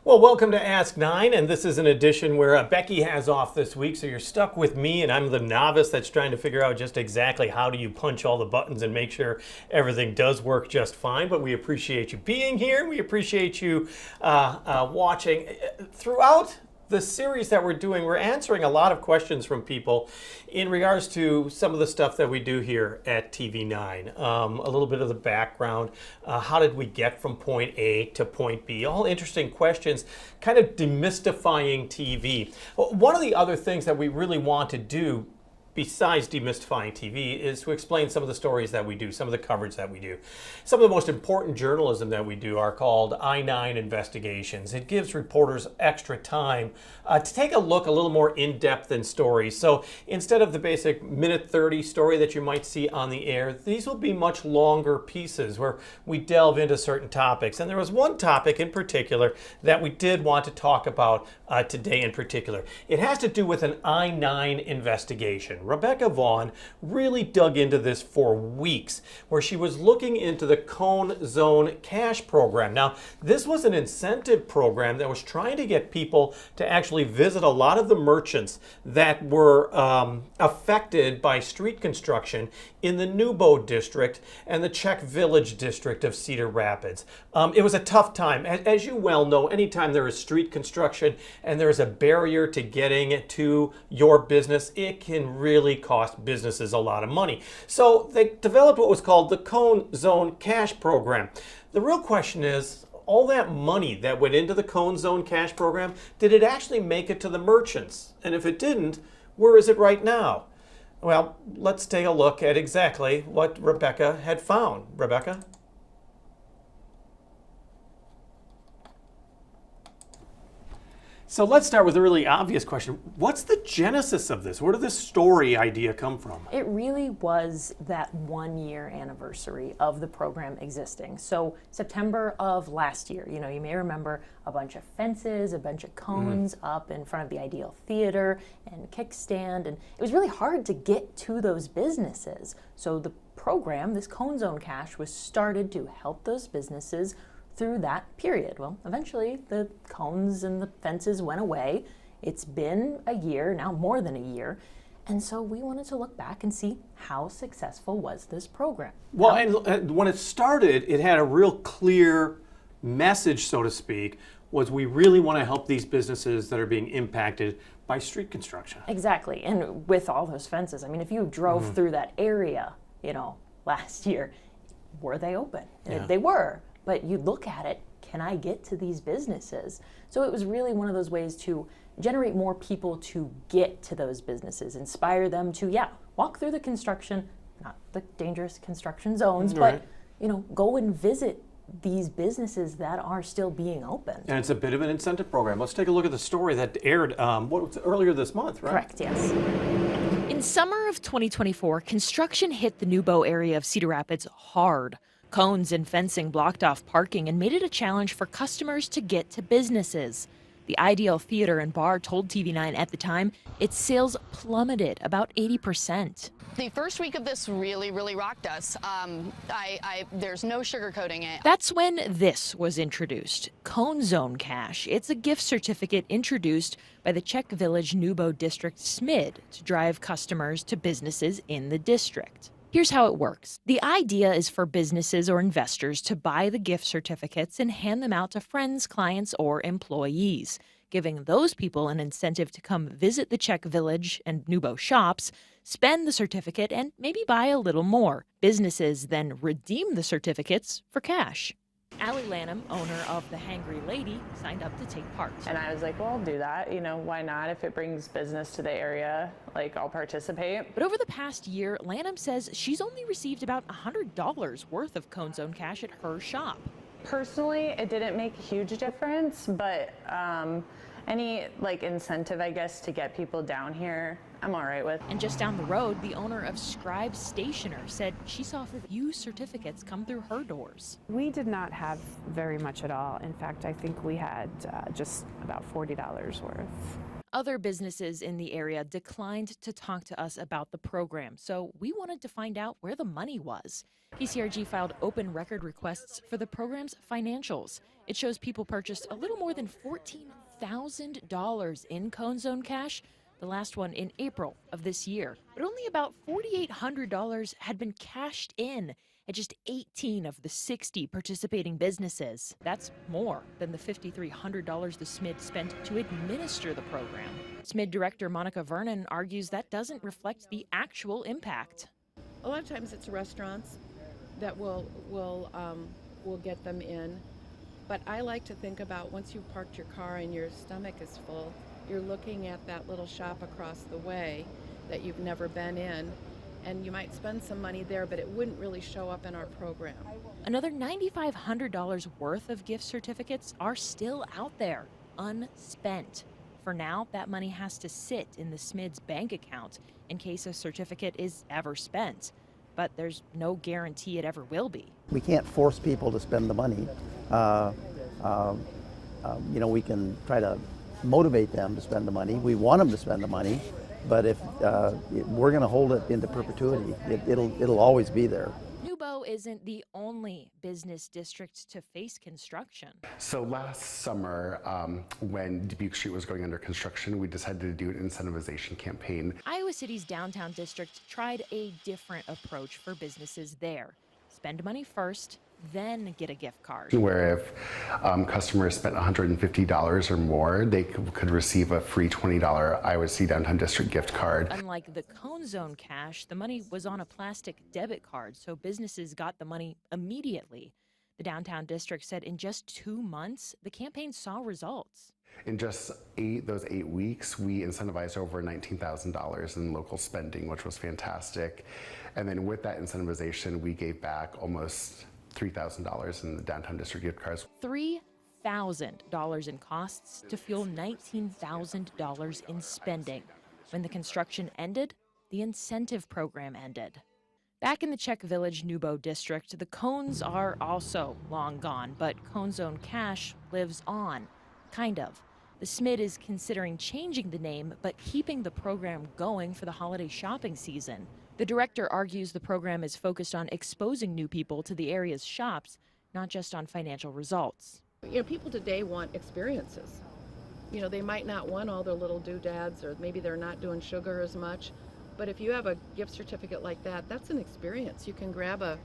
Well, welcome to Ask 9, and this is an edition where Becky has off this week, so you're stuck with me, and I'm the novice that's trying to figure out just exactly how do you punch all the buttons and make sure everything does work just fine. But we appreciate you being here. We appreciate you watching. Throughout the series that we're doing, we're answering a lot of questions from people in regards to some of the stuff that we do here at TV9. A little bit of the background. How did we get from point A to point B? All interesting questions, kind of demystifying TV. One of the other things that we really want to do besides demystifying TV is to explain some of the stories that we do, some of the coverage that we do. Some of the most important journalism that we do are called I-9 investigations. It gives reporters extra time to take a look a little more in-depth in stories. So instead of the basic minute 30 story that you might see on the air, these will be much longer pieces where we delve into certain topics. And there was one topic in particular that we did want to talk about today in particular. It has to do with an I-9 investigation. Rebecca Vaughn really dug into this for weeks, where she was looking into the Cone Zone Cash program. Now, this was an incentive program that was trying to get people to actually visit a lot of the merchants that were affected by street construction in the Newbo district and the Czech Village district of Cedar Rapids. It was a tough time. As you well know, anytime there is street construction and there is a barrier to getting to your business, it can really cost businesses a lot of money. So they developed what was called the Cone Zone Cash program. The real question is, all that money that went into the Cone Zone Cash program, did it actually make it to the merchants? And if it didn't, where is it right now? Well, let's take a look at exactly what Rebecca had found. Rebecca? So let's start with a really obvious question. What's the genesis of this? Where did this story idea come from? It really was that 1 year anniversary of the program existing. So September of last year, you may remember a bunch of fences, a bunch of cones up in front of the Ideal Theater and kickstand, and it was really hard to get to those businesses. So the program, this Cone Zone Cash, was started to help those businesses through that period. Well, eventually the cones and the fences went away. It's been a year, now more than a year. And so we wanted to look back and see how successful was this program. Well, and when it started, it had a real clear message, so to speak, was we really want to help these businesses that are being impacted by street construction. Exactly, and with all those fences, I mean, if you drove through that area, last year, were they open? Yeah. They were. But you look at it, can I get to these businesses? So it was really one of those ways to generate more people to get to those businesses, inspire them to, walk through the construction, not the dangerous construction zones, right, but, go and visit these businesses that are still being opened. And it's a bit of an incentive program. Let's take a look at the story that aired earlier this month, right? Correct, yes. In summer of 2024, construction hit the Newbo area of Cedar Rapids hard. Cones and fencing blocked off parking and made it a challenge for customers to get to businesses. The Ideal Theater and Bar told TV9 at the time its sales plummeted about 80%. The first week of this really rocked us. There's no sugarcoating it. That's when this was introduced, Cone Zone Cash. It's a gift certificate introduced by the Czech Village Newbo District SMID to drive customers to businesses in the district. Here's how it works. The idea is for businesses or investors to buy the gift certificates and hand them out to friends, clients, or employees, giving those people an incentive to come visit the Czech Village and Newbo shops, spend the certificate, and maybe buy a little more. Businesses then redeem the certificates for cash. Allie Lanham, owner of The Hangry Lady, signed up to take part. And I was like, well, I'll do that. Why not? If it brings business to the area, I'll participate. But over the past year, Lanham says she's only received about $100 worth of Cone Zone Cash at her shop. Personally, it didn't make a huge difference, but any incentive, I guess, to get people down here, I'm all right with. And just down the road, the owner of Scribe Stationer said she saw few certificates come through her doors. We did not have very much at all. In fact, I think we had just about $40 worth. Other businesses in the area declined to talk to us about the program, so we wanted to find out where the money was. KCRG filed open record requests for the program's financials. It shows people purchased a little more than $14,000 in Cone Zone cash, the last one in April of this year. But only about $4,800 had been cashed in at just 18 of the 60 participating businesses. That's more than the $5,300 the SMID spent to administer the program. SMID Director Monica Vernon argues that doesn't reflect the actual impact. A lot of times it's restaurants that will get them in, but I like to think about once you've parked your car and your stomach is full, you're looking at that little shop across the way that you've never been in, and you might spend some money there, but it wouldn't really show up in our program. Another $9,500 worth of gift certificates are still out there, unspent. For now, that money has to sit in the SMID's bank account in case a certificate is ever spent. But there's no guarantee it ever will be. We can't force people to spend the money. We can try to motivate them to spend the money. We want them to spend the money, but if we're going to hold it into perpetuity, it'll always be there. Newbo isn't the only business district to face construction. So last summer, when Dubuque Street was going under construction, we decided to do an incentivization campaign. Iowa City's downtown district tried a different approach for businesses there. Spend money first, then get a gift card. Where if customers spent $150 or more, they could receive a free $20 Iowa City Downtown District gift card. Unlike the Cone Zone cash, the money was on a plastic debit card, so businesses got the money immediately. The downtown district said in just 2 months, the campaign saw results. In just those 8 weeks, we incentivized over $19,000 in local spending, which was fantastic. And then with that incentivization, we gave back almost $3,000 in the downtown district gift cards. $3,000 in costs to fuel $19,000 in spending. When the construction ended, the incentive program ended. Back in the Czech Village Newbo district, the cones are also long gone, but Cone Zone cash lives on, kind of. The SMID is considering changing the name, but keeping the program going for the holiday shopping season. The director argues the program is focused on exposing new people to the area's shops, not just on financial results. People today want experiences. They might not want all their little doodads, or maybe they're not doing sugar as much. But if you have a gift certificate like that, that's an experience. You can grab a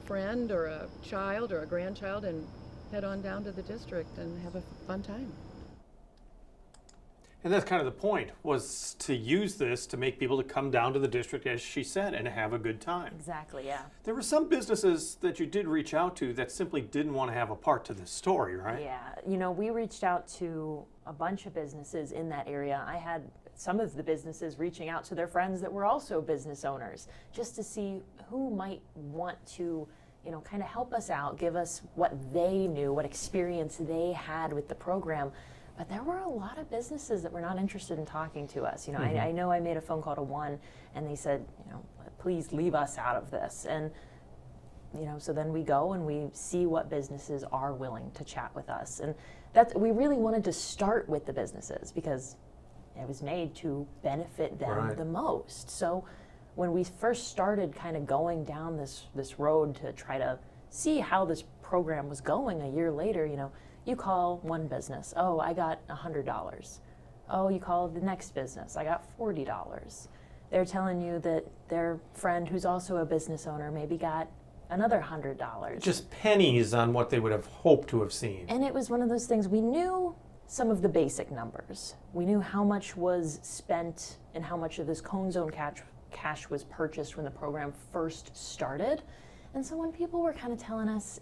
friend or a child or a grandchild and head on down to the district and have a fun time. And that's kind of the point, was to use this to make people to come down to the district, as she said, and have a good time. Exactly, yeah. There were some businesses that you did reach out to that simply didn't want to have a part to this story, right? Yeah, we reached out to a bunch of businesses in that area. I had some of the businesses reaching out to their friends that were also business owners, just to see who might want to, kind of help us out, give us what they knew, what experience they had with the program. But there were a lot of businesses that were not interested in talking to us. I know I made a phone call to one, and they said, please leave us out of this. And, so then we go and we see what businesses are willing to chat with us. And we really wanted to start with the businesses because it was made to benefit them the most. So when we first started kind of going down this road to try to see how this program was going a year later, you call one business, oh, I got $100. Oh, you call the next business, I got $40. They're telling you that their friend who's also a business owner maybe got another $100. Just pennies on what they would have hoped to have seen. And it was one of those things, we knew some of the basic numbers. We knew how much was spent and how much of this Cone Zone cash was purchased when the program first started. And so when people were kind of telling us,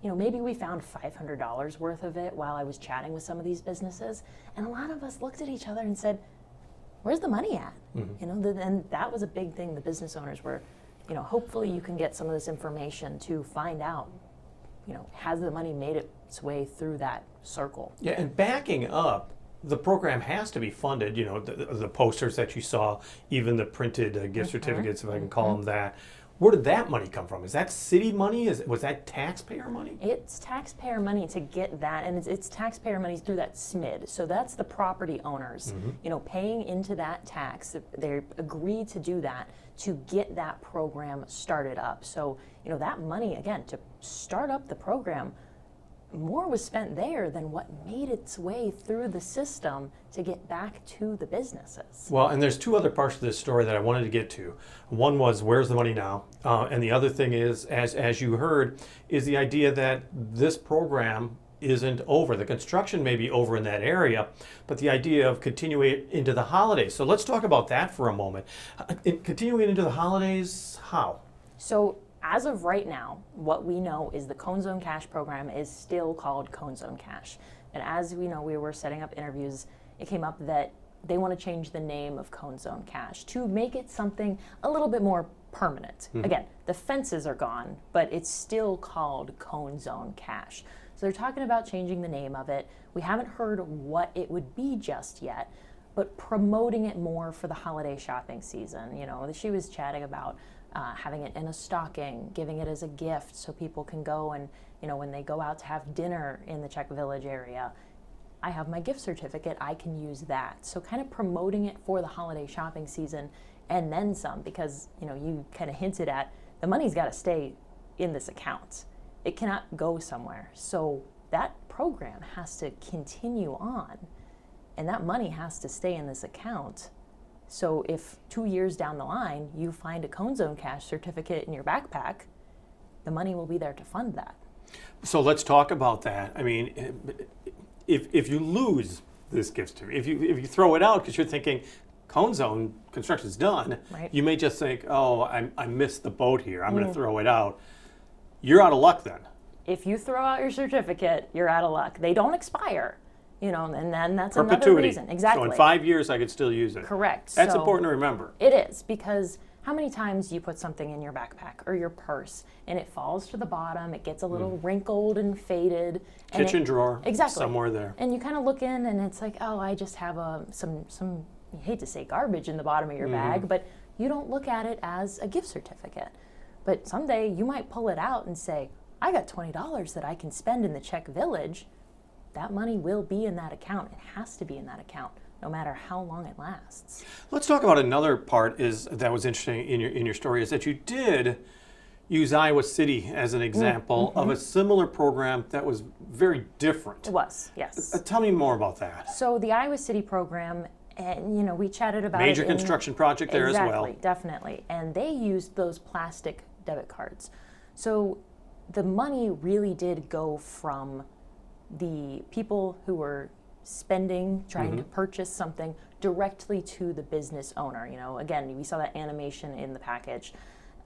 maybe we found $500 worth of it while I was chatting with some of these businesses, and a lot of us looked at each other and said, where's the money at? And that was a big thing the business owners were, hopefully you can get some of this information to find out, has the money made its way through that circle? Yeah, and backing up, the program has to be funded, the posters that you saw, even the printed gift certificates, if I can call them that. Where did that money come from? Is that city money? Was that taxpayer money? It's taxpayer money to get that, and it's taxpayer money through that SMID. So that's the property owners, paying into that tax. They agreed to do that to get that program started up. So, that money, again, to start up the program, more was spent there than what made its way through the system to get back to the businesses. Well, and there's two other parts of this story that I wanted to get to. One was, where's the money now? And the other thing is, as you heard, is the idea that this program isn't over. The construction may be over in that area, but the idea of continuing into the holidays. So let's talk about that for a moment. Continuing into the holidays, how? So as of right now, what we know is the Cone Zone Cash program is still called Cone Zone Cash. And as we know, we were setting up interviews, it came up that they want to change the name of Cone Zone Cash to make it something a little bit more permanent. Again, the fences are gone, but it's still called Cone Zone Cash. So they're talking about changing the name of it. We haven't heard what it would be just yet, but promoting it more for the holiday shopping season. She was chatting about having it in a stocking, giving it as a gift so people can go and, when they go out to have dinner in the Czech Village area, I have my gift certificate, I can use that. So kind of promoting it for the holiday shopping season and then some, because, you kind of hinted at the money's got to stay in this account. It cannot go somewhere. So that program has to continue on, and that money has to stay in this account. So if 2 years down the line you find a Cone Zone Cash certificate in your backpack, the money will be there to fund that. So let's talk about that. I mean, if you lose this gift certificate, if you throw it out because you're thinking Cone Zone construction's done, right, you may just think, oh, I missed the boat here, I'm going to throw it out. You're out of luck then. If you throw out your certificate, you're out of luck. They don't expire. And then that's another Perpetuity. reason. Exactly. So in 5 years, I could still use it. Correct. That's So important to remember. It is, because how many times you put something in your backpack or your purse and it falls to the bottom, it gets a little wrinkled and faded. Kitchen drawer. Exactly. Somewhere there. And you kind of look in and it's like, oh, I just have some, you hate to say garbage in the bottom of your bag, but you don't look at it as a gift certificate. But someday you might pull it out and say, I got $20 that I can spend in the Czech Village. That money will be in that account. It has to be in that account, no matter how long it lasts. Let's talk about another part that was interesting in your story, is that you did use Iowa City as an example of a similar program that was very different. It was, yes. Tell me more about that. So the Iowa City program, and we chatted about Major it construction project there as well. Exactly, definitely. And they used those plastic debit cards. So the money really did go from the people who were spending, trying to purchase something, directly to the business owner. Again, we saw that animation in the package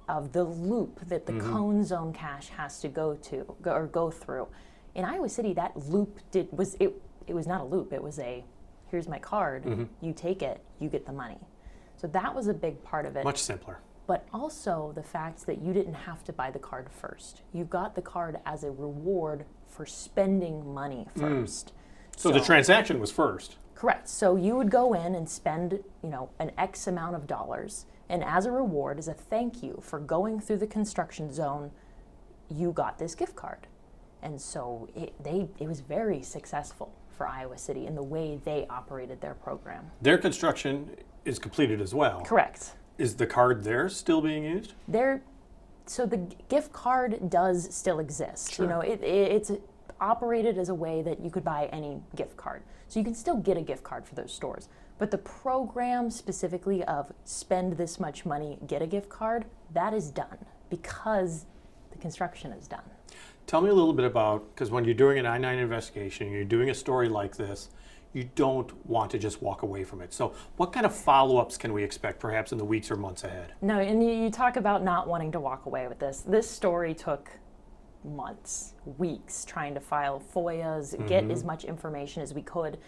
of the loop that the Cone Zone Cash has to go through. In Iowa City, that loop was not a loop. It was here's my card, you take it, you get the money. So that was a big part of it. Much simpler. But also the fact that you didn't have to buy the card first. You got the card as a reward for spending money first. So the transaction was first. Correct. So you would go in and spend, an X amount of dollars, and as a reward, as a thank you for going through the construction zone, you got this gift card. And so it was very successful for Iowa City in the way they operated their program. Their construction is completed as well. Correct. Is the card there still being used? So the gift card does still exist. Sure. It's operated as a way that you could buy any gift card. So you can still get a gift card for those stores. But the program specifically of spend this much money, get a gift card, that is done because the construction is done. Tell me a little bit about, because when you're doing an I-9 investigation, you're doing a story like this, you don't want to just walk away from it. So what kind of follow-ups can we expect perhaps in the weeks or months ahead? No, and you talk about not wanting to walk away with this. This story took months, weeks, trying to file FOIAs, get as much information as we could,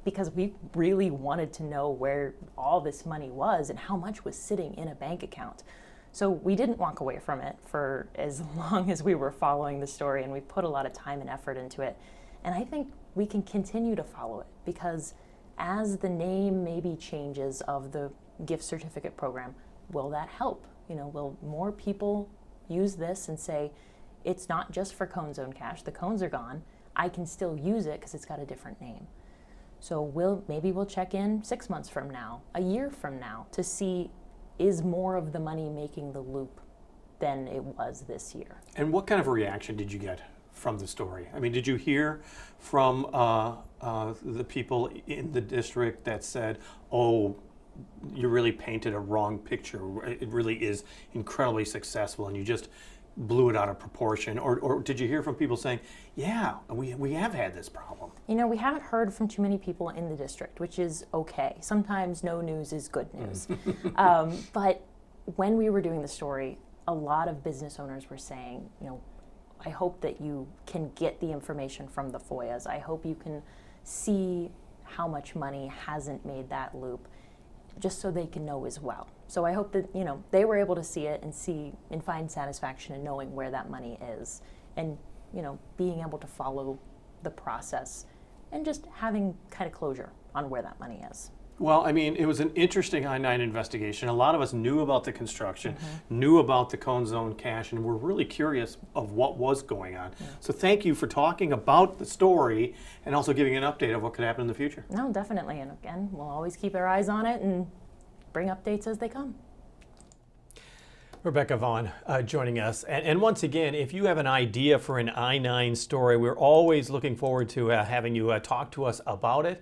because we really wanted to know where all this money was and how much was sitting in a bank account. So we didn't walk away from it for as long as we were following the story, and we put a lot of time and effort into it. And I think we can continue to follow it, because as the name maybe changes of the gift certificate program, will that help? Will more people use this and say, it's not just for Cone Zone Cash, the cones are gone, I can still use it because it's got a different name. So maybe we'll check in 6 months from now, a year from now, to see, is more of the money making the loop than it was this year. And what kind of a reaction did you get from the story? I mean, did you hear from the people in the district that said, oh, you really painted a wrong picture, it really is incredibly successful and you just blew it out of proportion? Or did you hear from people saying, yeah, we have had this problem? We haven't heard from too many people in the district, which is okay. Sometimes no news is good news. But when we were doing the story, a lot of business owners were saying, I hope that you can get the information from the FOIAs. I hope you can see how much money hasn't made that loop, just so they can know as well. So I hope that they were able to see it and find satisfaction in knowing where that money is, and being able to follow the process and just having kind of closure on where that money is. Well, I mean, it was an interesting I-9 investigation. A lot of us knew about the construction, knew about the Cone Zone Cash, and were really curious of what was going on. Yeah. So thank you for talking about the story and also giving an update of what could happen in the future. No, definitely. And again, we'll always keep our eyes on it and bring updates as they come. Rebecca Vaughn joining us. And once again, if you have an idea for an I-9 story, we're always looking forward to having you talk to us about it.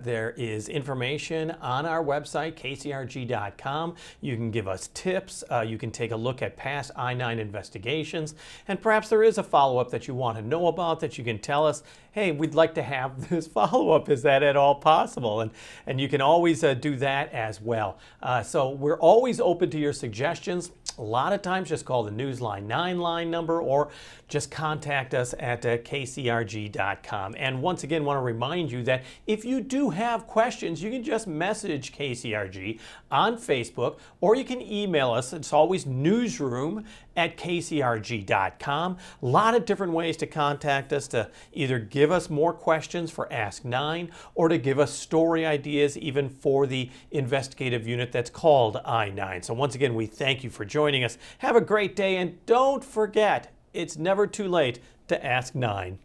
There is information on our website, kcrg.com. You can give us tips. You can take a look at past I-9 investigations. And perhaps there is a follow-up that you want to know about that you can tell us, hey, we'd like to have this follow-up. Is that at all possible? And you can always do that as well. So we're always open to your suggestions. A lot of times just call the Newsline 9 line number or just contact us at kcrg.com. And once again, want to remind you that if you do have questions, you can just message KCRG on Facebook or you can email us. It's always newsroom@kcrg.com. A lot of different ways to contact us, to either give us more questions for Ask 9 or to give us story ideas even for the investigative unit that's called I-9. So once again, we thank you for joining us. Have a great day, and don't forget, it's never too late to Ask 9.